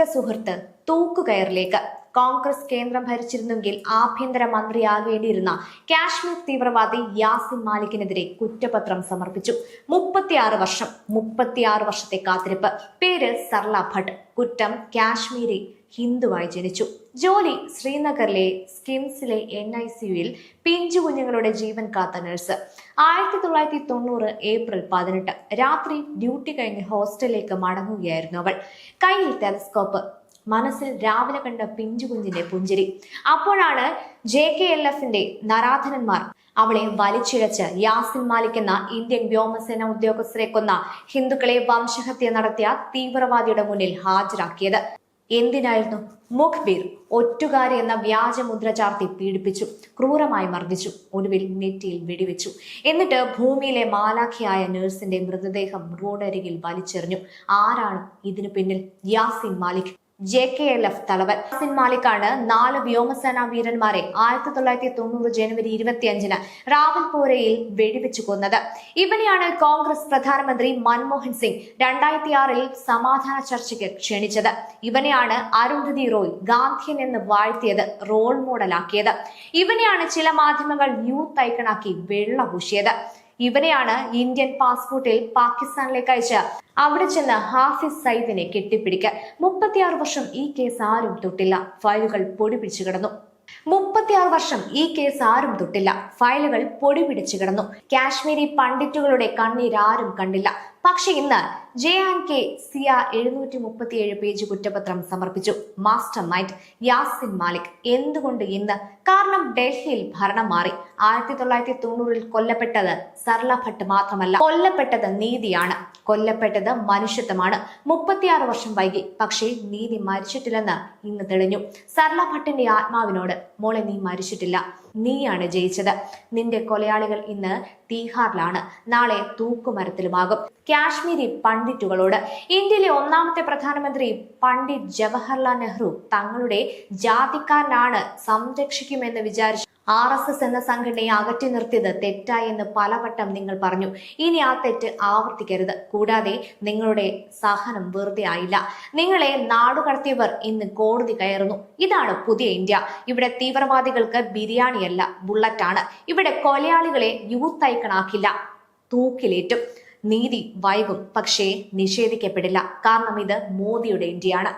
സുഹൃത്ത് തൂക്കുകയറിലേക്ക്. കോൺഗ്രസ് കേന്ദ്രം ഭരിച്ചിരുന്നെങ്കിൽ ആഭ്യന്തര മന്ത്രിയാകേണ്ടിയിരുന്ന കാശ്മീർ തീവ്രവാദി യാസിൻ മാലിക്കിനെതിരെ കുറ്റപത്രം സമർപ്പിച്ചു. 36 വർഷത്തെ കാത്തിരിപ്പ്. പേര് സർല ഭട്ട്. കുറ്റം കാശ്മീരി ഹിന്ദുവായി ജനിച്ചു. ജോലി ശ്രീനഗറിലെ സ്കിംസിലെ NICUയിൽ പിഞ്ചു കുഞ്ഞുങ്ങളുടെ ജീവൻ കാത്ത നഴ്സ്. 1990 ഏപ്രിൽ 18 രാത്രി ഡ്യൂട്ടി കഴിഞ്ഞ് ഹോസ്റ്റലിലേക്ക് മടങ്ങുകയായിരുന്നു അവൾ. കയ്യിൽ ടെലസ്കോപ്പ്, മനസ്സിൽ രാവിലെ കണ്ട പിഞ്ചുകുഞ്ഞിന്റെ പുഞ്ചിരി. അപ്പോഴാണ് JKLFന്റെ നരാധനന്മാർ അവളെ വലിച്ചിഴച്ച് യാസിൻ മാലിക് എന്ന ഇന്ത്യൻ വ്യോമസേന ഉദ്യോഗസ്ഥരെ കൊന്ന ഹിന്ദുക്കളെ വംശഹത്യ നടത്തിയ തീവ്രവാദിയുടെ മുന്നിൽ ഹാജരാക്കിയത്. എന്തിനായിരുന്നു? മുഖ്ബീർ ഒറ്റുകാരി എന്ന വ്യാജമുദ്ര ചാർത്തി പീഡിപ്പിച്ചു, ക്രൂരമായി മർദ്ദിച്ചു, ഒടുവിൽ നെറ്റിയിൽ വെടിവെച്ചു. എന്നിട്ട് ഭൂമിയിലെ മാലാഖിയായ നഴ്സിന്റെ മൃതദേഹം റോഡരികിൽ വലിച്ചെറിഞ്ഞു. ആരാണ് ഇതിനു പിന്നിൽ? യാസിൻ മാലിക്, JKLF തലവൻ. യാസിൻ മാലിക്കാണ് 4 വ്യോമസേനാ വീരന്മാരെ 1990 ജനുവരി 25 റാവൽപോരയിൽ വെടിവെച്ചു കൊന്നത്. ഇവനെയാണ് കോൺഗ്രസ് പ്രധാനമന്ത്രി മൻമോഹൻ സിംഗ് 2006 സമാധാന ചർച്ചയ്ക്ക് ക്ഷണിച്ചത്. ഇവനെയാണ് അരുന്ധതി റോയ് ഗാന്ധിയൻ എന്ന് വാഴ്ത്തിയത്, റോൾ മോഡലാക്കിയത്. ഇവനെയാണ് ചില മാധ്യമങ്ങൾ യൂത്ത് ഐക്കണാക്കി വെള്ളപൂശിയത്. ഇവനെയാണ് ഇന്ത്യൻ പാസ്പോർട്ടിൽ പാകിസ്ഥാനിലേക്ക് അയച്ച് അവിടെ ചെന്ന് ഹാഫിസ് സയ്യിദിനെ കെട്ടിപ്പിടിക്കാൻ. 36 വർഷം ഈ കേസ് ആരും തൊട്ടില്ല. ഫയലുകൾ പൊടി പിടിച്ചു കിടന്നു. 36 വർഷം ഈ കേസ് ആരും തൊട്ടില്ല. ഫയലുകൾ പൊടി പിടിച്ചു കിടന്നു. കാശ്മീരി പണ്ഡിറ്റുകളുടെ കണ്ണീര് ആരും കണ്ടില്ല. പക്ഷെ ഇന്ന് JK സിയ 737 പേജ് കുറ്റപത്രം സമർപ്പിച്ചു. Master mind Yasin Malik. എന്തുകൊണ്ട് ഇന്ന്? കാരണം ഡൽഹിയിൽ ഭരണം മാറി. 1990 കൊല്ലപ്പെട്ടത് സർല ഭട്ട് മാത്രമല്ല, കൊല്ലപ്പെട്ടത് നീതിയാണ്, കൊല്ലപ്പെട്ടത് മനുഷ്യത്വമാണ്. 36 വർഷം വൈകി, പക്ഷേ നീതി മരിച്ചിട്ടില്ലെന്ന് ഇന്ന് തെളിഞ്ഞു. സർല ഭട്ടിന്റെ ആത്മാവിനോട്, മോളെ നീ മരിച്ചിട്ടില്ല, നീയാണ് ജയിച്ചത്. നിന്റെ കൊലയാളികൾ ഇന്ന് തീഹാറിലാണ്, നാളെ തൂക്കുമരത്തിലുമാകും. കാശ്മീരി പണ്ഡിറ്റുകളോട്, ഇന്ത്യയിലെ 1ാമത്തെ പ്രധാനമന്ത്രി പണ്ഡിറ്റ് ജവഹർലാൽ നെഹ്റു തങ്ങളുടെ ജാതിക്കാരനാണ് സംരക്ഷിക്കുമെന്ന് വിചാരിച്ചു RSS എന്ന സംഘടനയെ അകറ്റി നിർത്തിയത് തെറ്റായി എന്ന് പലവട്ടം നിങ്ങൾ പറഞ്ഞു. ഇനി ആ തെറ്റ് ആവർത്തിക്കരുത്. കൂടാതെ നിങ്ങളുടെ സഹനം വെറുതെ ആയില്ല. നിങ്ങളെ നാടുകടത്തിയവർ ഇന്ന് കോടതി കയറുന്നു. ഇതാണ് പുതിയ ഇന്ത്യ. ഇവിടെ തീവ്രവാദികൾക്ക് ബിരിയാണിയല്ല, ബുള്ളറ്റാണ്. ഇവിടെ കൊലയാളികളെ യൂത്ത് ഐക്കണാക്കില്ല, തൂക്കിലേറ്റും. നീതി വൈകും, പക്ഷേ നിഷേധിക്കപ്പെടില്ല. കാരണം ഇത് മോദിയുടെ ഇന്ത്യയാണ്.